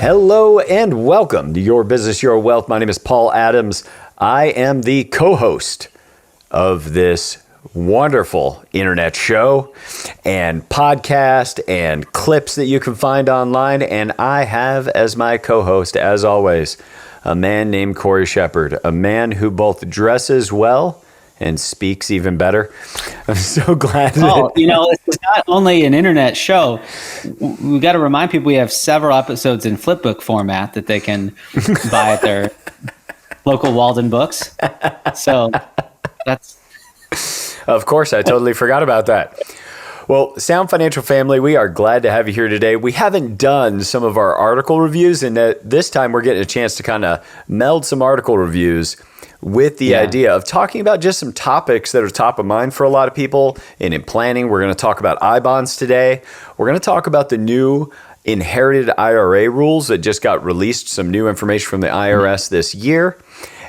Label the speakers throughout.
Speaker 1: Hello and welcome to Your Business, Your Wealth. My name is Paul Adams. I am the co-host of this wonderful internet show and podcast and clips that you can find online. And I have as my co-host, as always, a man named Corey Shepard, a man who both dresses well and speaks even better. I'm so glad that...
Speaker 2: It's not only an internet show. We've got to remind people we have several episodes in flipbook format that they can buy at their local Walden Books. So that's...
Speaker 1: Of course, I totally forgot about that. Well, Sound Financial family, we are glad to have you here today. We haven't done some of our article reviews, and this time we're getting a chance to kind of meld some article reviews with the idea of talking about just some topics that are top of mind for a lot of people. And in planning, we're going to talk about I-bonds today. We're going to talk about the new inherited IRA rules that just got released, some new information from the IRS this year.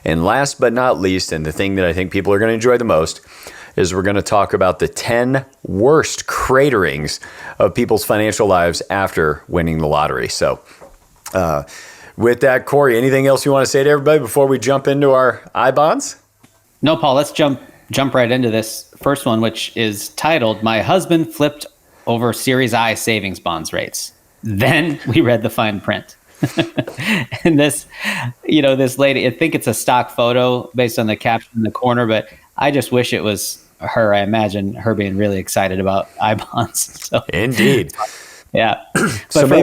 Speaker 1: And last but not least, and the thing that I think people are going to enjoy the most, is we're going to talk about the 10 worst craterings of people's financial lives after winning the lottery. So, with that, Corey, anything else you want to say to everybody before we jump into our I-bonds?
Speaker 2: No, Paul, let's jump right into this first one, which is titled, "My Husband Flipped Over Series I Savings Bonds Rates." Then we read the fine print. And this lady, I think it's a stock photo based on the caption in the corner, but I just wish it was her. I imagine her being really excited about I-bonds. So,
Speaker 1: indeed.
Speaker 2: Yeah.
Speaker 1: So for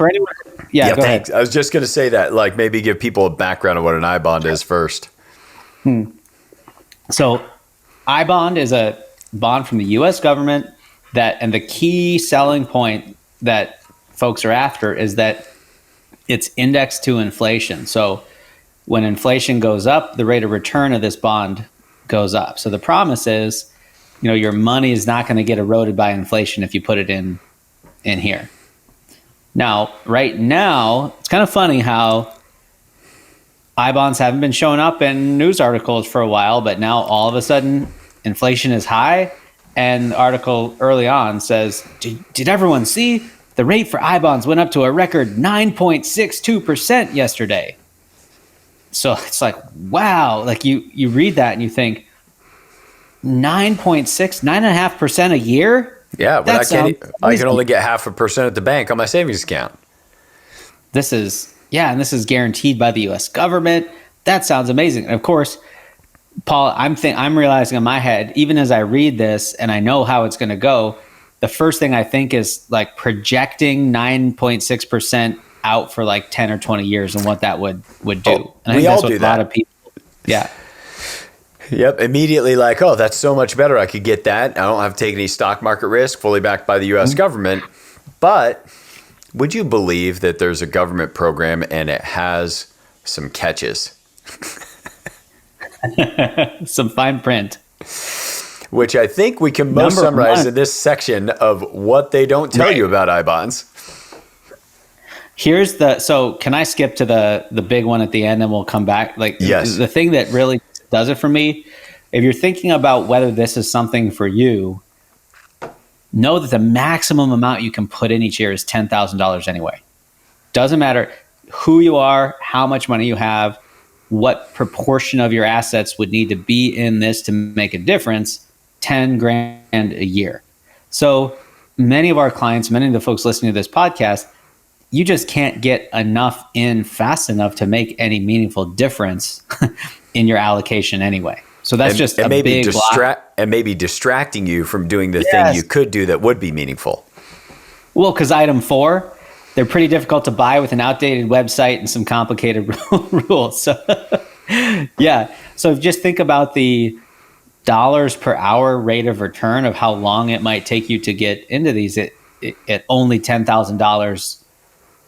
Speaker 2: anyone, go
Speaker 1: thanks.
Speaker 2: ahead.
Speaker 1: I was just going to say that, like, maybe give people a background of what an I-bond is first.
Speaker 2: So I-bond is a bond from the U.S. government and the key selling point that folks are after is that it's indexed to inflation. So when inflation goes up, the rate of return of this bond goes up. So the promise is, your money is not going to get eroded by inflation if you put it in here. Now, right now, it's kind of funny how I-bonds haven't been showing up in news articles for a while, but now all of a sudden inflation is high. And the article early on says, did everyone see the rate for I-bonds went up to a record 9.62% yesterday? So it's like, wow, like you read that and you think 9.5% a year?
Speaker 1: Yeah, but I can only get 0.5% at the bank on my savings account.
Speaker 2: This is guaranteed by the U.S. government. That sounds amazing. And of course, Paul, I'm realizing in my head, even as I read this and I know how it's going to go, the first thing I think is like projecting 9.6% out for like 10 or 20 years and what that would do. And I think that's what a lot of people. Yeah.
Speaker 1: Yep. Immediately like, oh, that's so much better. I could get that. I don't have to take any stock market risk, fully backed by the U.S. government. But would you believe that there's a government program and it has some catches?
Speaker 2: Some fine print.
Speaker 1: Which I think we can most summarize in this section of what they don't tell you about I-bonds.
Speaker 2: So can I skip to the big one at the end and we'll come back?
Speaker 1: Yes.
Speaker 2: The thing that really does it for me, if you're thinking about whether this is something for you, know that the maximum amount you can put in each year is $10,000 anyway. Doesn't matter who you are, how much money you have, what proportion of your assets would need to be in this to make a difference, 10 grand a year. So many of our clients, many of the folks listening to this podcast, you just can't get enough in fast enough to make any meaningful difference in your allocation anyway. So that's just a big
Speaker 1: and maybe distracting you from doing the thing you could do that would be meaningful.
Speaker 2: Well, because item 4, they're pretty difficult to buy with an outdated website and some complicated rules. So yeah. So just think about the dollars per hour rate of return of how long it might take you to get into these at only $10,000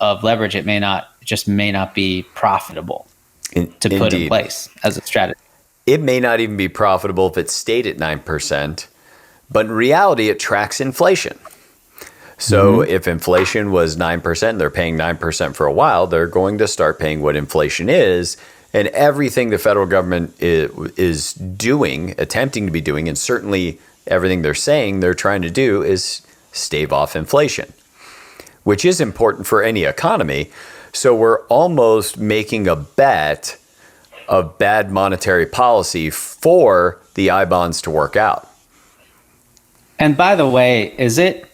Speaker 2: of leverage. It may not be profitable to put in place as a strategy.
Speaker 1: It may not even be profitable if it stayed at 9%, but in reality, it tracks inflation. So if inflation was 9%, they're paying 9% for a while, they're going to start paying what inflation is. And everything the federal government is doing, attempting to be doing, and certainly everything they're saying they're trying to do is stave off inflation, which is important for any economy. So we're almost making a bet of bad monetary policy for the I bonds to work out.
Speaker 2: And by the way, is it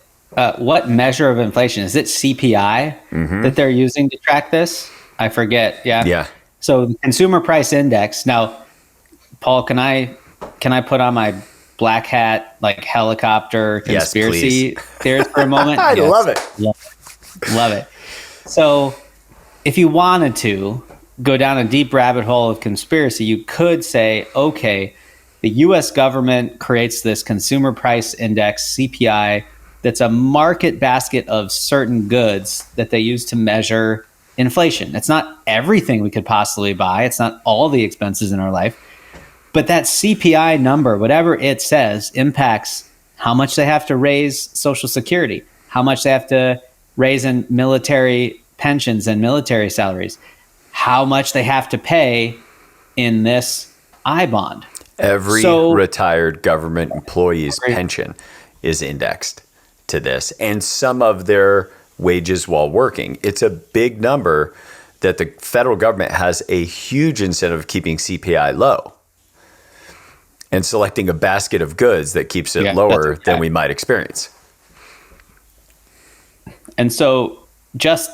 Speaker 2: what measure of inflation? Is it CPI that they're using to track this? I forget. Yeah.
Speaker 1: Yeah.
Speaker 2: So the consumer price index. Now, Paul, can I put on my black hat, like helicopter conspiracy theorist for a moment?
Speaker 1: I love it.
Speaker 2: Love it. So if you wanted to go down a deep rabbit hole of conspiracy, you could say, okay, the US government creates this consumer price index, CPI, that's a market basket of certain goods that they use to measure inflation. It's not everything we could possibly buy. It's not all the expenses in our life. But that CPI number, whatever it says, impacts how much they have to raise Social Security, how much they have to raise in military pensions and military salaries, how much they have to pay in this I bond.
Speaker 1: Every retired government employee's pension is indexed to this, and some of their wages while working. It's a big number that the federal government has a huge incentive keeping CPI low and selecting a basket of goods that keeps it lower than we might experience.
Speaker 2: And so just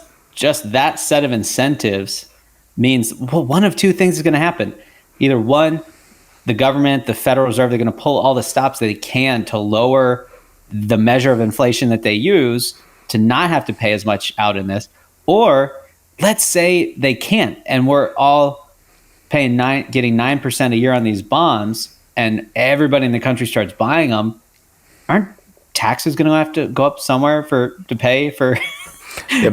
Speaker 2: that set of incentives means, well, one of two things is going to happen. Either one, the government, the Federal Reserve, they're going to pull all the stops that they can to lower the measure of inflation that they use to not have to pay as much out in this. Or let's say they can't, and we're all getting 9% a year on these bonds, and everybody in the country starts buying them. Aren't taxes going to have to go up somewhere to pay for?
Speaker 1: It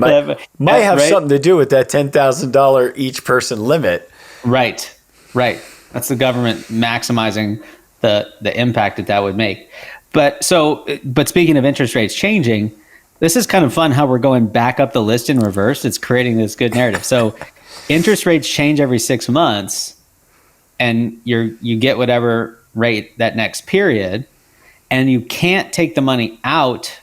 Speaker 1: might have something to do with that $10,000 each person limit.
Speaker 2: Right. That's the government maximizing the impact that would make. But speaking of interest rates changing, this is kind of fun how we're going back up the list in reverse. It's creating this good narrative. So interest rates change every 6 months, and you get whatever rate that next period, and you can't take the money out.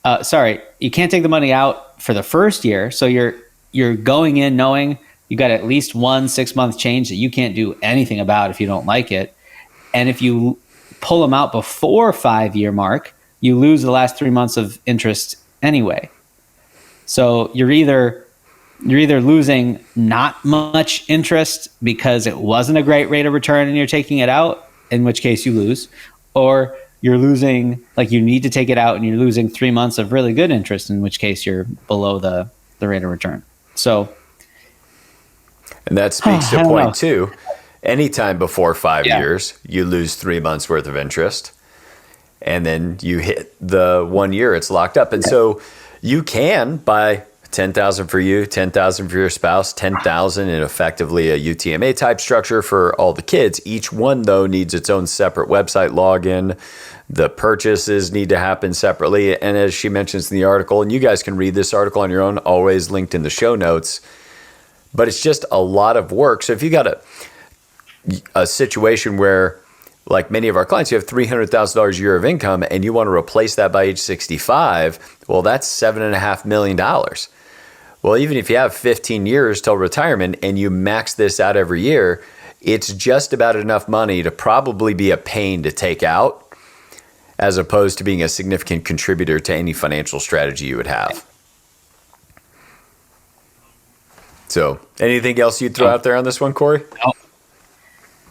Speaker 2: You can't take the money out for the first year. So you're going in knowing you got at least 1 6-month change that you can't do anything about if you don't like it. And if you pull them out before 5-year mark, you lose the last 3 months of interest anyway. So you're either losing not much interest because it wasn't a great rate of return and you're taking it out, in which case you lose, or you're losing, like you need to take it out and you're losing 3 months of really good interest, in which case you're below the rate of return. So,
Speaker 1: and that speaks to point two. Anytime before 5 years, you lose 3 months worth of interest, and then you hit the 1 year, it's locked up. And so you can buy $10,000 for you, $10,000 for your spouse, $10,000 in effectively a UTMA type structure for all the kids. Each one, though, needs its own separate website login. The purchases need to happen separately. And as she mentions in the article, and you guys can read this article on your own, always linked in the show notes, but it's just a lot of work. So if you got a situation where, like many of our clients, you have $300,000 a year of income and you want to replace that by age 65, well, that's $7.5 million. Well, even if you have 15 years till retirement and you max this out every year, it's just about enough money to probably be a pain to take out, as opposed to being a significant contributor to any financial strategy you would have. So, anything else you'd throw out there on this one, Corey?
Speaker 2: No.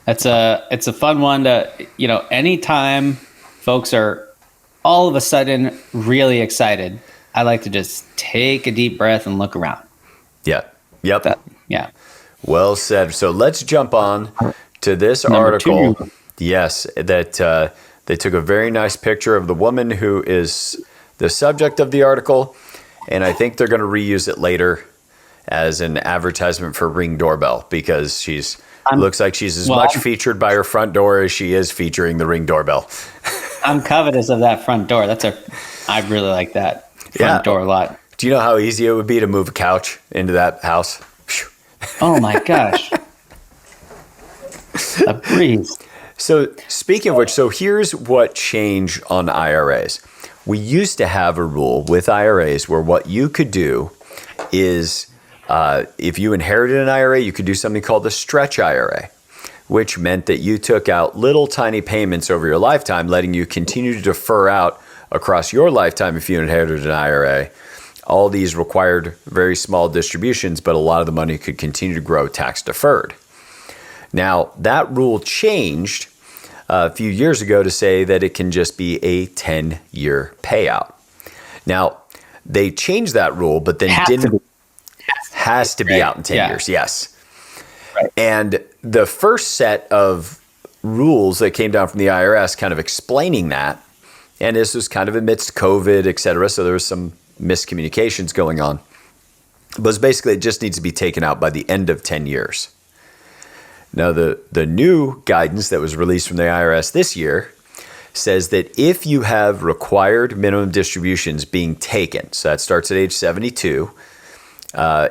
Speaker 2: It's a fun one to, anytime folks are all of a sudden really excited, I like to just take a deep breath and look around.
Speaker 1: Yeah. Yep.
Speaker 2: Yeah.
Speaker 1: Well said. So let's jump on to this article. 2. Yes, that they took a very nice picture of the woman who is the subject of the article, and I think they're going to reuse it later as an advertisement for Ring Doorbell, because looks like she's as much featured by her front door as she is featuring the Ring Doorbell.
Speaker 2: I'm covetous of that front door. I really like that front door a lot.
Speaker 1: Do you know how easy it would be to move a couch into that house?
Speaker 2: Oh my gosh. A breeze.
Speaker 1: So speaking of which, here's what changed on IRAs. We used to have a rule with IRAs where what you could do is If you inherited an IRA, you could do something called the Stretch IRA, which meant that you took out little tiny payments over your lifetime, letting you continue to defer out across your lifetime if you inherited an IRA. All these required very small distributions, but a lot of the money could continue to grow tax deferred. Now, that rule changed a few years ago to say that it can just be a 10-year payout. Now, they changed that rule, but then has to be out in 10 years, yes.
Speaker 2: Right.
Speaker 1: And the first set of rules that came down from the IRS kind of explaining that, and this was kind of amidst COVID, et cetera, so there was some miscommunications going on, was basically it just needs to be taken out by the end of 10 years. Now, the new guidance that was released from the IRS this year says that if you have required minimum distributions being taken, so that starts at age 72,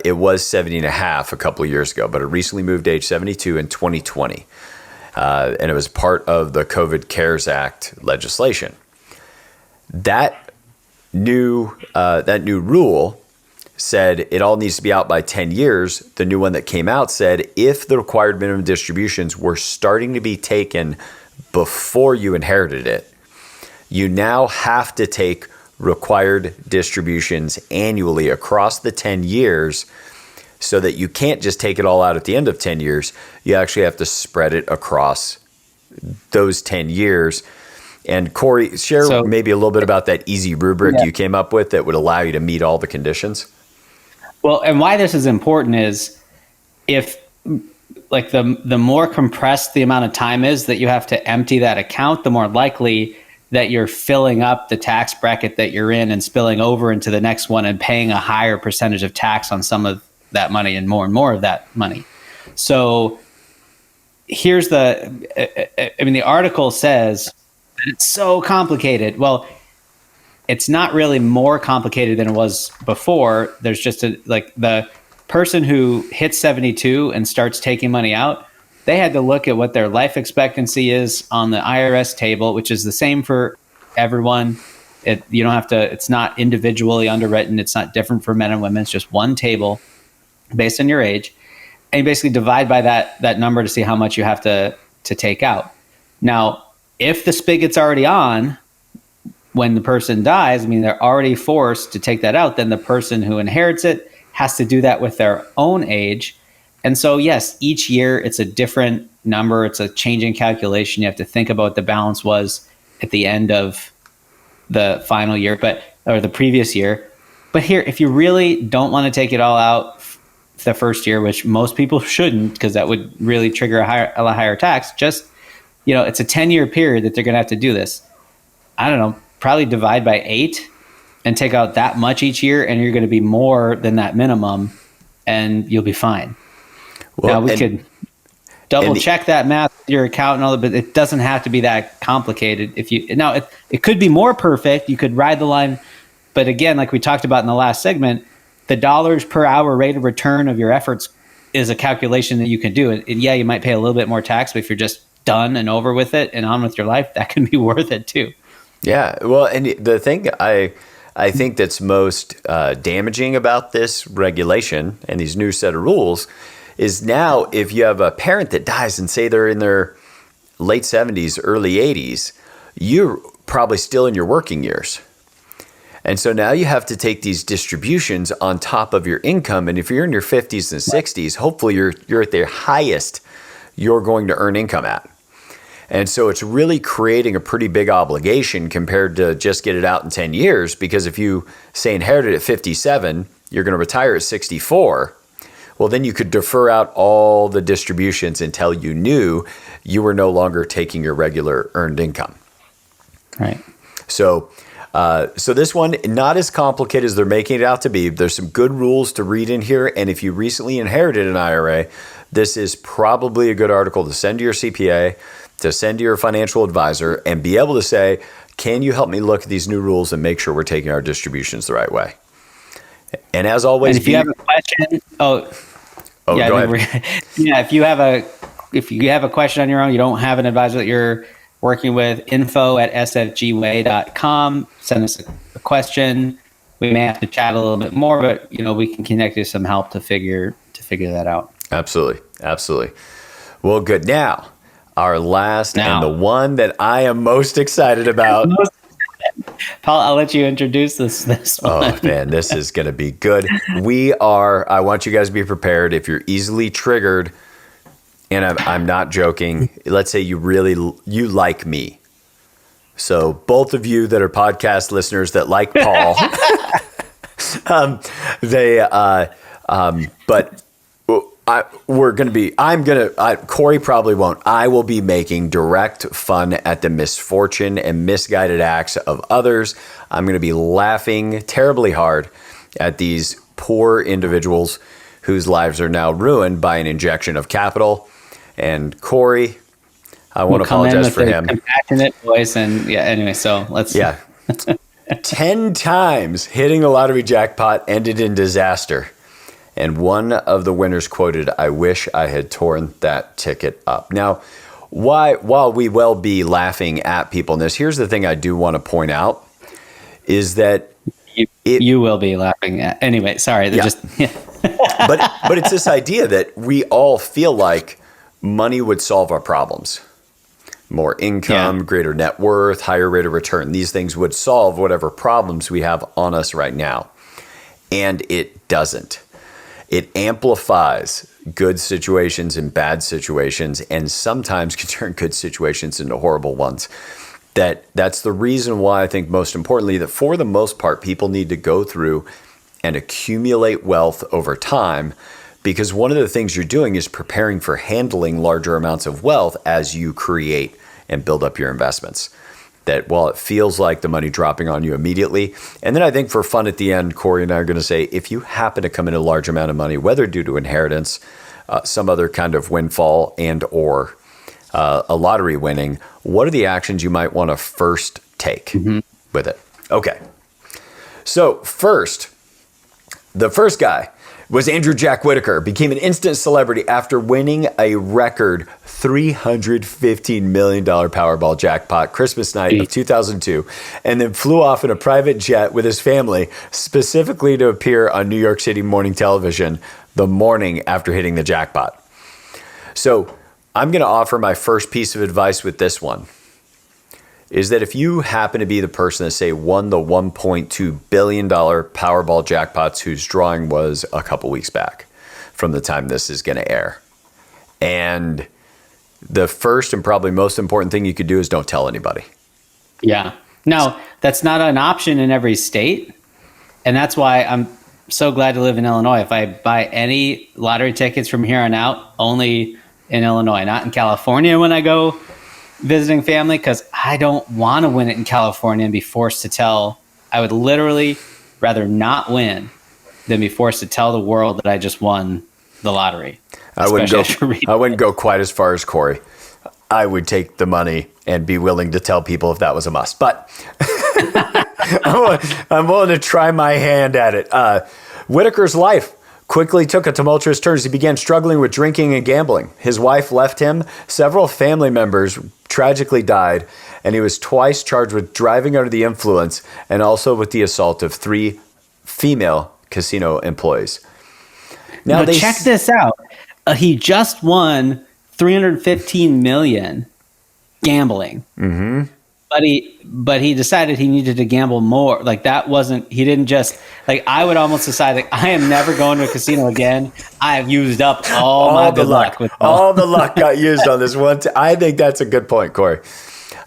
Speaker 1: it was 70 and a half a couple of years ago, but it recently moved to age 72 in 2020. And it was part of the COVID CARES Act legislation. That new rule said it all needs to be out by 10 years. The new one that came out said if the required minimum distributions were starting to be taken before you inherited it, you now have to take required distributions annually across the 10 years so that you can't just take it all out at the end of 10 years. You actually have to spread it across those 10 years. And Corey, share maybe a little bit about that easy rubric you came up with that would allow you to meet all the conditions.
Speaker 2: Well, and why this is important is if like the more compressed the amount of time is that you have to empty that account, the more likely that you're filling up the tax bracket that you're in and spilling over into the next one and paying a higher percentage of tax on some of that money and more of that money. So here's the article says that it's so complicated. Well, it's not really more complicated than it was before. There's just the person who hits 72 and starts taking money out, they had to look at what their life expectancy is on the IRS table, which is the same for everyone. You don't have to, it's not individually underwritten. It's not different for men and women. It's just one table based on your age. And you basically divide by that number to see how much you have to take out. Now, if the spigot's already on, when the person dies, I mean, they're already forced to take that out, then the person who inherits it has to do that with their own age. And so, yes, each year it's a different number. It's a changing calculation. You have to think about what the balance was at the end of the final year, or the previous year. But here, if you really don't want to take it all out the first year, which most people shouldn't, because that would really trigger a lot higher tax, just, it's a 10-year period that they're going to have to do this. I don't know, probably divide by 8 and take out that much each year, and you're going to be more than that minimum, and you'll be fine. Well, now we could double check that math with your accountant and all that, but it doesn't have to be that complicated. It could be more perfect. You could ride the line, but again, like we talked about in the last segment, the dollars per hour rate of return of your efforts is a calculation that you can do. And yeah, you might pay a little bit more tax, but if you're just done and over with it and on with your life, that can be worth it too.
Speaker 1: Yeah, well, and the thing I think that's most damaging about this regulation and these new set of rules is now if you have a parent that dies and say they're in their late 70s, early 80s, you're probably still in your working years. And so now you have to take these distributions on top of your income. And if you're in your 50s and 60s, hopefully you're at the highest you're going to earn income at. And so it's really creating a pretty big obligation compared to just get it out in 10 years. Because if you say inherited at 57, you're going to retire at 64. Well, then you could defer out all the distributions until you knew you were no longer taking your regular earned income.
Speaker 2: Right.
Speaker 1: So this one, not as complicated as they're making it out to be. There's some good rules to read in here. And if you recently inherited an IRA, this is probably a good article to send to your CPA, to send to your financial advisor, and be able to say, can you help me look at these new rules and make sure we're taking our distributions the right way? And as always,
Speaker 2: and if you have a question,
Speaker 1: go ahead.
Speaker 2: Yeah, if you have a question on your own, you don't have an advisor that you're working with, info@sfgway.com. Send us a question. we may have to chat a little bit more, but we can connect you some help to figure that out.
Speaker 1: Absolutely. Absolutely. Well, good. Now, our last and the one that I am most excited about.
Speaker 2: Paul, I'll let you introduce this one.
Speaker 1: Oh, man, this is going to be good. I want you guys to be prepared. If you're easily triggered, and I'm not joking, let's say you like me. So both of you that are podcast listeners that like Paul, Corey probably won't. I will be making direct fun at the misfortune and misguided acts of others. I'm going to be laughing terribly hard at these poor individuals whose lives are now ruined by an injection of capital. And Corey, I want to apologize for him.
Speaker 2: Compassionate voice, and anyway, so let's.
Speaker 1: 10 times hitting the lottery jackpot ended in disaster. And one of the winners quoted, "I wish I had torn that ticket up." Now, while we will be laughing at people in this, here's the thing I do want to point out is that
Speaker 2: you will be laughing at. Anyway, sorry.
Speaker 1: But it's this idea that we all feel like money would solve our problems. More income, greater net worth, higher rate of return. These things would solve whatever problems we have on us right now. And it doesn't. It amplifies good situations and bad situations, and sometimes can turn good situations into horrible ones. That's the reason why I think most importantly that for the most part, people need to go through and accumulate wealth over time, because one of the things you're doing is preparing for handling larger amounts of wealth as you create and build up your investments. That while it feels like the money dropping on you immediately, and then I think for fun at the end, Corey and I are going to say, if you happen to come in a large amount of money, whether due to inheritance, some other kind of windfall and or a lottery winning, what are the actions you might want to first take with it? Okay. So first, the first guy was Andrew Jack Whitaker, became an instant celebrity after winning a record $315 million Powerball jackpot Christmas night of 2002, and then flew off in a private jet with his family specifically to appear on New York City morning television the morning after hitting the jackpot. So I'm going to offer my first piece of advice with this one, is that if you happen to be the person that, say, won the $1.2 billion Powerball jackpots whose drawing was a couple weeks back from the time this is going to air, and the first and probably most important thing you could do is don't tell anybody.
Speaker 2: Yeah. Now, that's not an option in every state, and that's why I'm so glad to live in Illinois. If I buy any lottery tickets from here on out, only in Illinois, not in California when I go visiting family, because I don't want to win it in California and be forced to tell. I would literally rather not win than be forced to tell the world that I just won the lottery.
Speaker 1: I wouldn't go quite as far as Corey. I would take the money and be willing to tell people if that was a must. But I'm willing to try my hand at it. Whitaker's life quickly took a tumultuous turn as he began struggling with drinking and gambling. His wife left him. Several family members tragically died, and he was twice charged with driving under the influence and also with the assault of 3 female casino employees.
Speaker 2: Now check this out. He just won $315 million gambling. Mm-hmm. But he decided he needed to gamble more. Like that wasn't, he didn't just, like I would almost decide like I am never going to a casino again. I've used up all my good luck.
Speaker 1: All the luck got used on this one. I think that's a good point, Corey.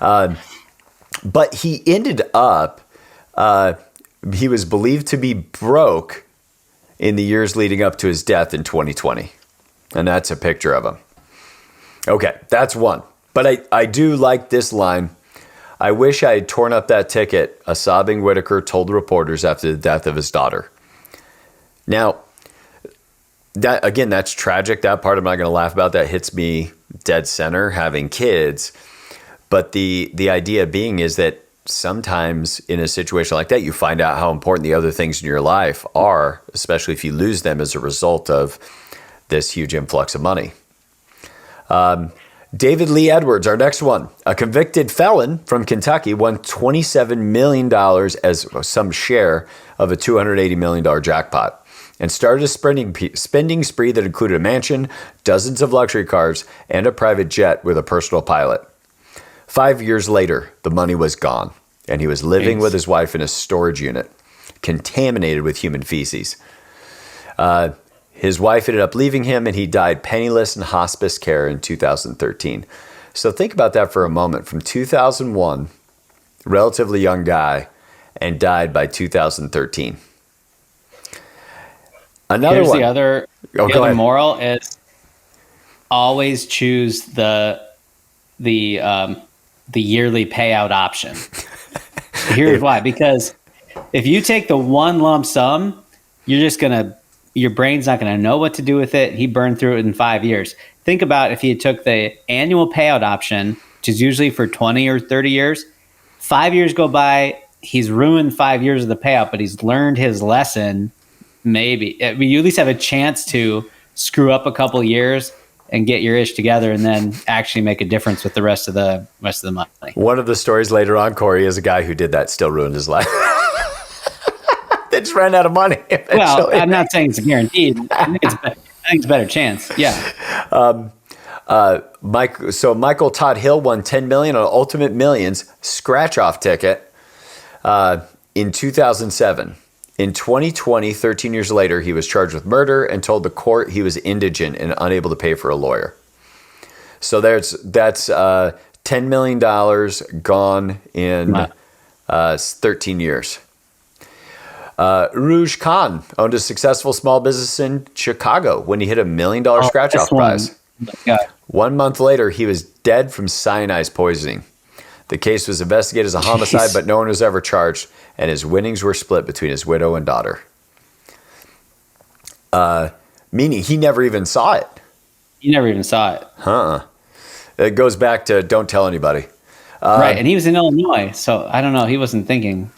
Speaker 1: But he ended up, he was believed to be broke in the years leading up to his death in 2020. And that's a picture of him. Okay, that's one. But I do like this line. I wish I had torn up that ticket, a sobbing Whitaker told reporters after the death of his daughter. Now, that's tragic. That part I'm not going to laugh about. That hits me dead center, having kids. But the idea being is that sometimes in a situation like that, you find out how important the other things in your life are, especially if you lose them as a result of this huge influx of money. David Lee Edwards, our next one, a convicted felon from Kentucky, won $27 million as some share of a $280 million jackpot and started a spending spree that included a mansion, dozens of luxury cars, and a private jet with a personal pilot. 5 years later, the money was gone, and he was living with his wife in a storage unit, contaminated with human feces. His wife ended up leaving him, and he died penniless in hospice care in 2013. So think about that for a moment. From 2001, relatively young guy, and died by 2013. Another one.
Speaker 2: The other moral is always choose the yearly payout option. Here's why. Because if you take the one lump sum, your brain's not going to know what to do with it. He burned through it in 5 years. Think about if he took the annual payout option, which is usually for 20 or 30 years. 5 years go by, he's ruined 5 years of the payout, but he's learned his lesson. Maybe. I mean, you at least have a chance to screw up a couple years and get your ish together and then actually make a difference with the rest of the money.
Speaker 1: One of the stories later on, Corey, is a guy who did that, still ruined his life. They just ran out of money eventually.
Speaker 2: Well, I'm not saying it's guaranteed. I think it's a better chance. Yeah.
Speaker 1: Michael Todd Hill won $10 million on Ultimate Millions scratch-off ticket in 2007. In 2020, 13 years later, he was charged with murder and told the court he was indigent and unable to pay for a lawyer. So that's $10 million gone in 13 years. Rouge Khan owned a successful small business in Chicago when he hit $1 million scratch-off prize. 1 month later, he was dead from cyanide poisoning. The case was investigated as a homicide, but no one was ever charged, and his winnings were split between his widow and daughter. Meaning he never even saw it.
Speaker 2: You never even saw it.
Speaker 1: It goes back to don't tell anybody.
Speaker 2: Right, and he was in Illinois, so I don't know. He wasn't thinking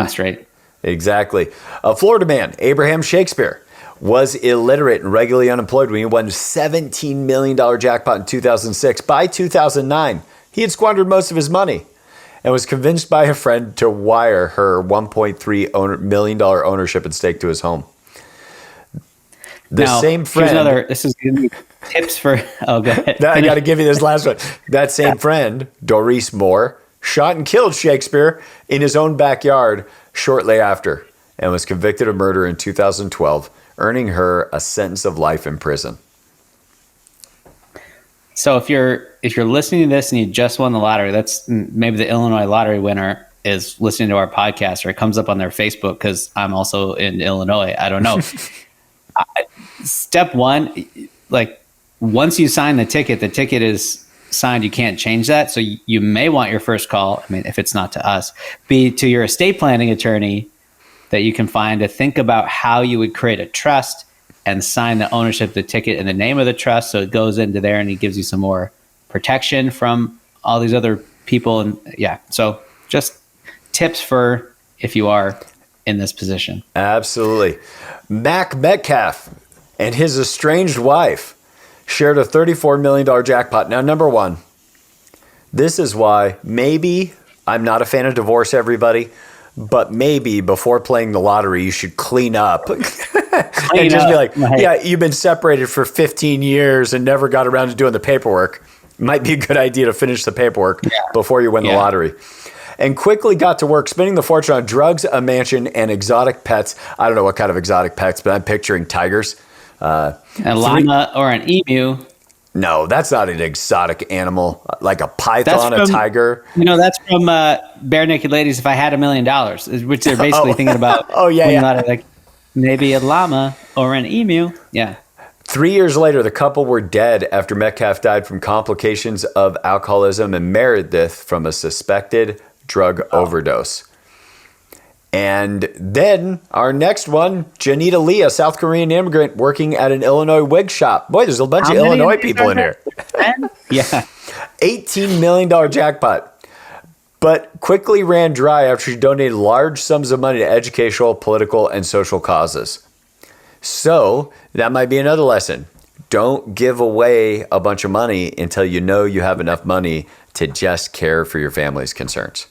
Speaker 2: straight.
Speaker 1: Exactly. A Florida man, Abraham Shakespeare, was illiterate and regularly unemployed when he won $17 million jackpot in 2006. By 2009, he had squandered most of his money and was convinced by a friend to wire her $1.3 million ownership and stake to his home. Same friend.
Speaker 2: This is giving me tips for. Oh, go ahead.
Speaker 1: I got to give you this last one. That same friend, Doris Moore, shot and killed Shakespeare in his own backyard shortly after and was convicted of murder in 2012, earning her a sentence of life in prison.
Speaker 2: So if you're listening to this and you just won the lottery, that's maybe the Illinois lottery winner is listening to our podcast, or it comes up on their Facebook because I'm also in Illinois. I don't know. Step one, like once you sign the ticket is signed. You can't change that. So you may want your first call, I mean, if it's not to us, be to your estate planning attorney that you can find to think about how you would create a trust and sign the ownership of the ticket in the name of the trust. So it goes into there and he gives you some more protection from all these other people. And so just tips for if you are in this position.
Speaker 1: Absolutely. Mac Metcalf and his estranged wife shared a $34 million jackpot. Now, number one, this is why maybe I'm not a fan of divorce, everybody, but maybe before playing the lottery, you should clean up. And just be like, you've been separated for 15 years and never got around to doing the paperwork. Might be a good idea to finish the paperwork before you win the lottery. And quickly got to work spending the fortune on drugs, a mansion, and exotic pets. I don't know what kind of exotic pets, but I'm picturing tigers.
Speaker 2: A llama or an emu.
Speaker 1: No, that's not an exotic animal. Like a python, a tiger.
Speaker 2: That's from Bare Naked Ladies, If I Had $1 Million, which they're basically thinking about. Like maybe a llama or an emu. Yeah.
Speaker 1: 3 years later, the couple were dead after Metcalf died from complications of alcoholism, and Meredith from a suspected drug overdose. And then our next one, Janito Lee, a South Korean immigrant working at an Illinois wig shop. Boy, there's a bunch of Illinois people in here. $18 million jackpot. But quickly ran dry after she donated large sums of money to educational, political, and social causes. So that might be another lesson. don't give away a bunch of money until you know you have enough money to just care for your family's concerns.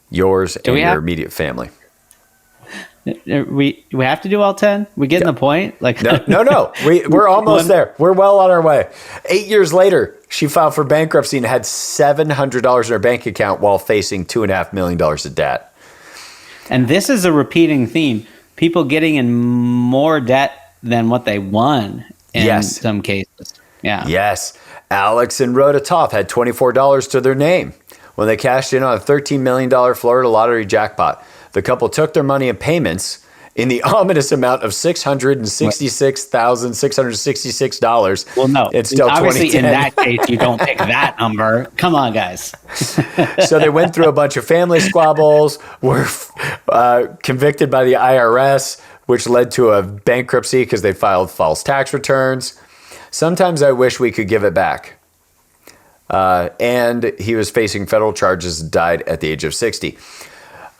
Speaker 1: Yours and your immediate family.
Speaker 2: We have to do all 10? We getting the point? Like
Speaker 1: No. We're almost there. We're well on our way. 8 years later, she filed for bankruptcy and had $700 in her bank account while facing $2.5 million of debt.
Speaker 2: And this is a repeating theme. People getting in more debt than what they won in some cases. Yeah.
Speaker 1: Yes. Alex and Rhoda Toff had $24 to their name when they cashed in on a $13 million Florida lottery jackpot. The couple took their money in payments in the ominous amount of $666,666.
Speaker 2: Well, no.
Speaker 1: It's still
Speaker 2: obviously,
Speaker 1: 2010.
Speaker 2: in that case, you don't pick that number. Come on, guys.
Speaker 1: So they went through a bunch of family squabbles, were convicted by the IRS, which led to a bankruptcy because they filed false tax returns. Sometimes I wish we could give it back. And he was facing federal charges, died at the age of 60.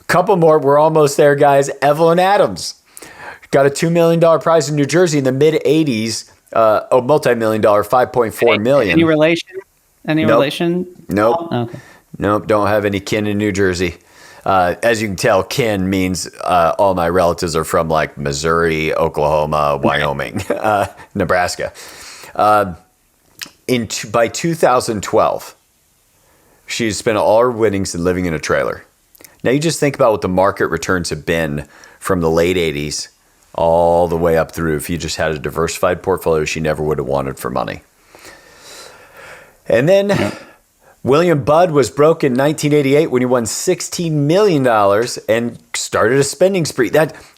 Speaker 1: Couple more. We're almost there, guys. Evelyn Adams got a $2 million prize in New Jersey in the mid-'80s. A multi-million dollar, $5.4 million.
Speaker 2: Any relation? Relation?
Speaker 1: Nope.
Speaker 2: Oh, okay.
Speaker 1: Nope. Don't have any kin in New Jersey. As you can tell, kin means all my relatives are from like Missouri, Oklahoma, Wyoming, Nebraska. By 2012, she's spent all her winnings and living in a trailer. Now you just think about what the market returns have been from the late 80s all the way up through. If you just had a diversified portfolio, she never would have wanted for money. And then William Budd was broke in 1988 when he won $16 million and started a spending spree.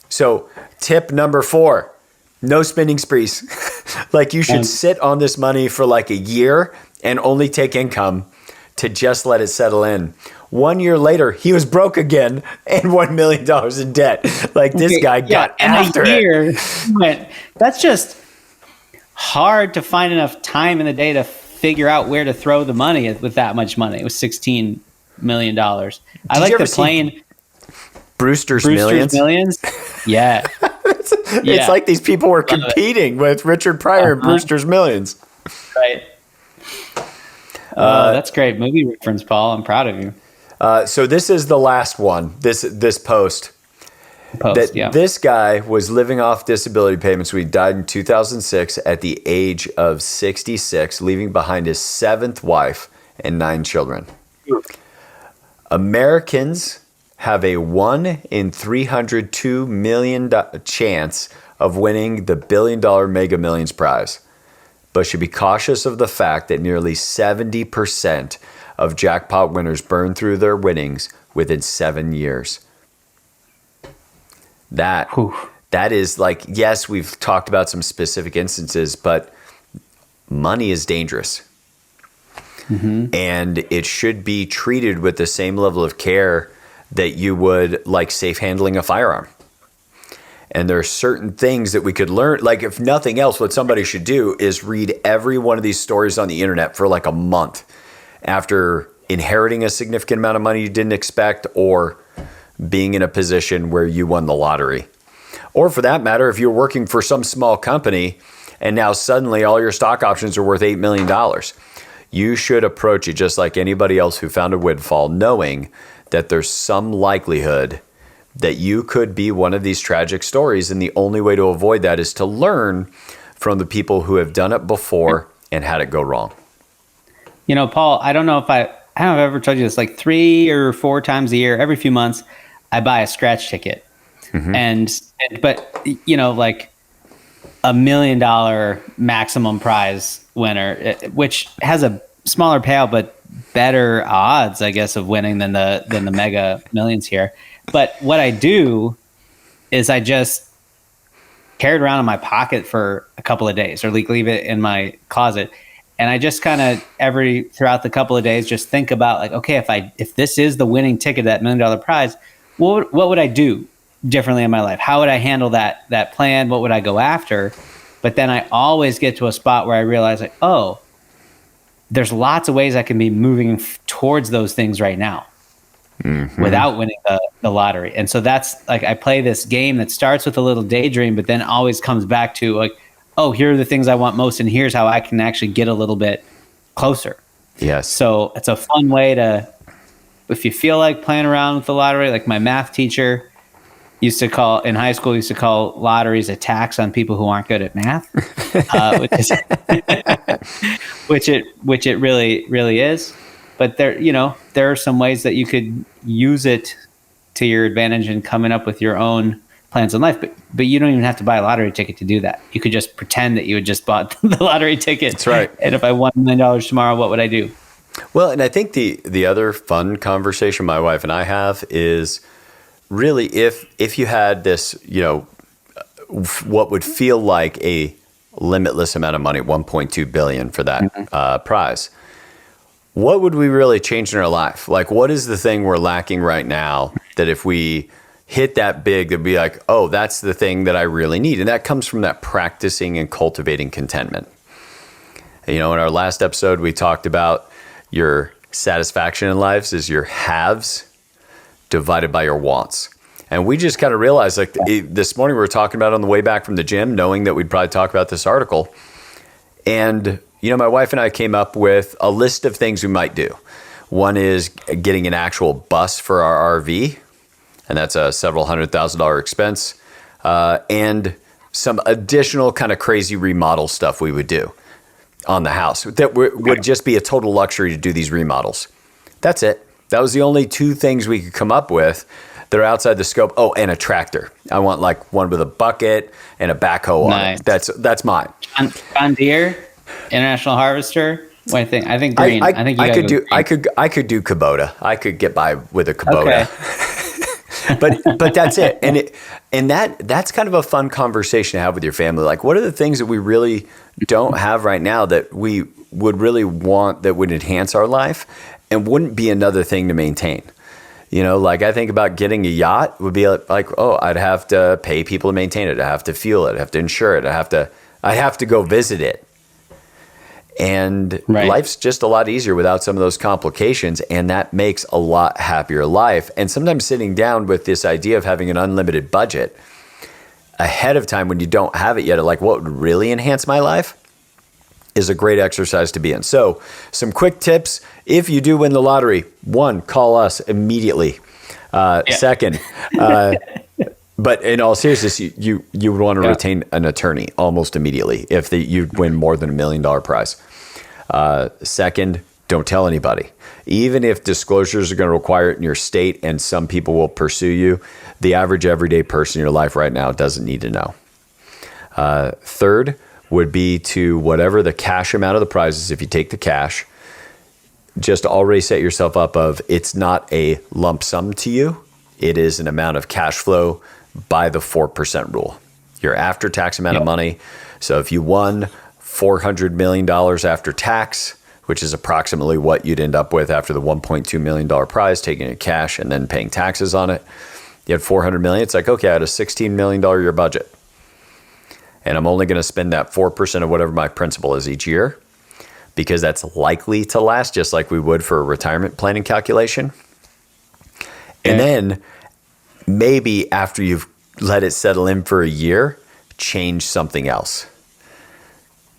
Speaker 1: So tip number 4, no spending sprees. Like you should sit on this money for like a year and only take income to just let it settle in. 1 year later, he was broke again and $1 million in debt. Like this guy got after it.
Speaker 2: That's just hard to find enough time in the day to figure out where to throw the money with that much money. It was $16 million. I like the plane.
Speaker 1: Brewster's Millions?
Speaker 2: Yeah.
Speaker 1: It's like these people were competing with Richard Pryor and Brewster's Millions.
Speaker 2: Right. That's great movie reference, Paul. I'm proud of you.
Speaker 1: So this is the last one, this post. This guy was living off disability payments when he died in 2006 at the age of 66, leaving behind his 7th wife and 9 children. Americans have a 1 in 302 million chance of winning the $1 billion Mega Millions prize, but should be cautious of the fact that nearly 70% of jackpot winners burn through their winnings within 7 years. That is like, yes, we've talked about some specific instances, but money is dangerous. Mm-hmm. And it should be treated with the same level of care that you would like safe handling a firearm. And there are certain things that we could learn. Like if nothing else, what somebody should do is read every one of these stories on the internet for like a month after inheriting a significant amount of money you didn't expect or being in a position where you won the lottery. Or for that matter, if you're working for some small company and now suddenly all your stock options are worth $8 million, you should approach it just like anybody else who found a windfall, knowing that there's some likelihood that you could be one of these tragic stories. And the only way to avoid that is to learn from the people who have done it before and had it go wrong.
Speaker 2: You know, Paul, I don't know if I've ever told you this, like 3 or 4 times a year, every few months, I buy a scratch ticket. Mm-hmm. But you know, like $1 million maximum prize winner, which has a smaller payout, but better odds, I guess, of winning than the Mega Millions here. But what I do is I just carry it around in my pocket for a couple of days, or leave it in my closet. And I just kind of throughout the couple of days, just think about like, okay, if this is the winning ticket, that $1 million prize, what would I do differently in my life? How would I handle that plan? What would I go after? But then I always get to a spot where I realize like, oh, there's lots of ways I can be moving towards those things right now. Mm-hmm. Without winning the lottery. And so that's like, I play this game that starts with a little daydream, but then always comes back to like, oh, here are the things I want most, and here's how I can actually get a little bit closer.
Speaker 1: Yes.
Speaker 2: So it's a fun way to, if you feel like playing around with the lottery, like my math teacher used to call lotteries a tax on people who aren't good at math, which it really is. But there are some ways that you could use it to your advantage in coming up with your own plans in life. But you don't even have to buy a lottery ticket to do that. You could just pretend that you had just bought the lottery ticket.
Speaker 1: That's right.
Speaker 2: And if I won $1 million tomorrow, what would I do?
Speaker 1: Well, and I think the other fun conversation my wife and I have is really if you had this, what would feel like a limitless amount of money, 1.2 billion for that prize, what would we really change in our life? Like, what is the thing we're lacking right now that if we hit that big, it'd be like, oh, that's the thing that I really need. And that comes from that practicing and cultivating contentment. In our last episode, we talked about your satisfaction in life is your haves divided by your wants. And we just kind of realized, like this morning we were talking about on the way back from the gym, knowing that we'd probably talk about this article. And, my wife and I came up with a list of things we might do. One is getting an actual bus for our RV, and that's a several $100,000 expense, and some additional kind of crazy remodel stuff we would do on the house that would just be a total luxury to do these remodels. That's it. That was the only two things we could come up with that are outside the scope. Oh, and a tractor. I want like one with a bucket and a backhoe on it. That's mine.
Speaker 2: John Deere, International Harvester. What I think green.
Speaker 1: I could do Kubota. I could get by with a Kubota.
Speaker 2: Okay.
Speaker 1: but that's it. And that's kind of a fun conversation to have with your family. Like, what are the things that we really don't have right now that we would really want that would enhance our life and wouldn't be another thing to maintain? Like I think about getting a yacht would be like, oh, I'd have to pay people to maintain it. I have to fuel it. I have to insure it. I'd have to go visit it. And life's just a lot easier without some of those complications. And that makes a lot happier life. And sometimes sitting down with this idea of having an unlimited budget ahead of time when you don't have it yet, like what would really enhance my life is a great exercise to be in. So some quick tips. If you do win the lottery, 1, call us immediately. Second, but in all seriousness, you would want to retain an attorney almost immediately if you'd win more than $1 million prize. Second, don't tell anybody. Even if disclosures are going to require it in your state and some people will pursue you, the average everyday person in your life right now doesn't need to know. Third would be to whatever the cash amount of the prize is, if you take the cash, just already set yourself up of it's not a lump sum to you. It is an amount of cash flow by the 4% rule. Your after-tax amount of money. So if you won $400 million after tax, which is approximately what you'd end up with after the $1.2 million prize, taking it cash and then paying taxes on it, you had $400 million. It's like, okay, I had a $16 million year budget. And I'm only going to spend that 4% of whatever my principal is each year because that's likely to last, just like we would for a retirement planning calculation. And then maybe after you've let it settle in for a year, change something else.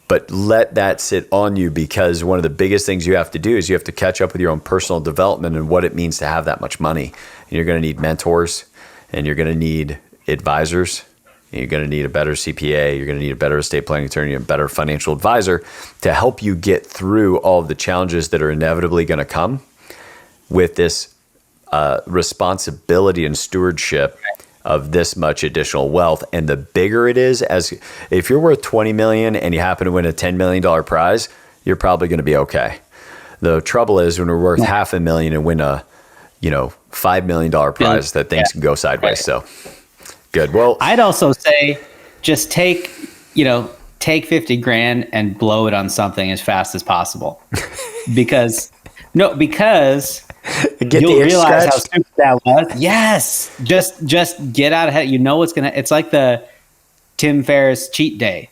Speaker 1: But let that sit on you, because one of the biggest things you have to do is you have to catch up with your own personal development and what it means to have that much money. And you're going to need mentors, and you're going to need advisors. You're going to need a better CPA. You're going to need a better estate planning attorney, a better financial advisor to help you get through all of the challenges that are inevitably going to come with this responsibility and stewardship of this much additional wealth. And the bigger it is, as if you're worth 20 million and you happen to win a $10 million prize, you're probably going to be okay. The trouble is when we're worth $500,000 and win a, $5 million prize, that things can go sideways. So good. Well,
Speaker 2: I'd also say just take 50 grand and blow it on something as fast as possible because you'll realize how stupid that was. Yes. Just get out ahead. It's like the Tim Ferriss cheat day,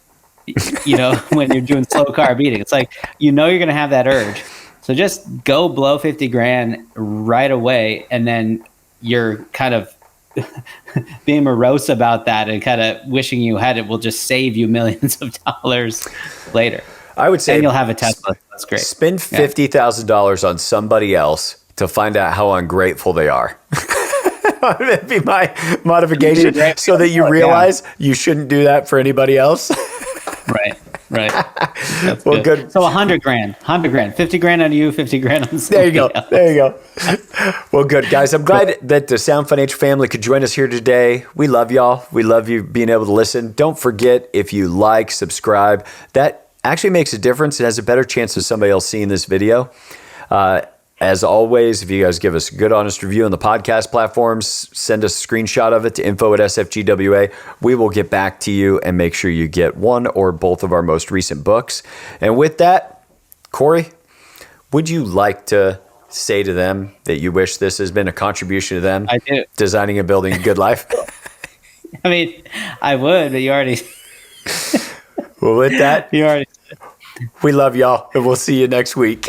Speaker 2: when you're doing slow carb eating. It's like, you're going to have that urge. So just go blow 50 grand right away. And then you're kind of being morose about that and kind of wishing you had it will just save you millions of dollars later.
Speaker 1: I would say,
Speaker 2: and you'll have a Tesla. That's great.
Speaker 1: Spend $50,000 on somebody else to find out how ungrateful they are. That'd be my modification, so that you realize you shouldn't do that for anybody else.
Speaker 2: Right. That's
Speaker 1: well, good.
Speaker 2: So $100,000, $100,000, 50 grand on you, 50 grand on somebody
Speaker 1: There you go.
Speaker 2: else.
Speaker 1: There you go. Well, good, guys. I'm glad that the Sound Financial family could join us here today. We love y'all. We love you being able to listen. Don't forget, if you like, subscribe, that actually makes a difference. It has a better chance of somebody else seeing this video. As always, if you guys give us a good, honest review on the podcast platforms, send us a screenshot of it to info@sfgwa. We will get back to you and make sure you get one or both of our most recent books. And with that, Corey, would you like to say to them that you wish this has been a contribution to them?
Speaker 2: I do.
Speaker 1: Designing and building a good life?
Speaker 2: I mean, I would, but you already...
Speaker 1: Well, with that,
Speaker 2: You already...
Speaker 1: we love y'all, and we'll see you next week.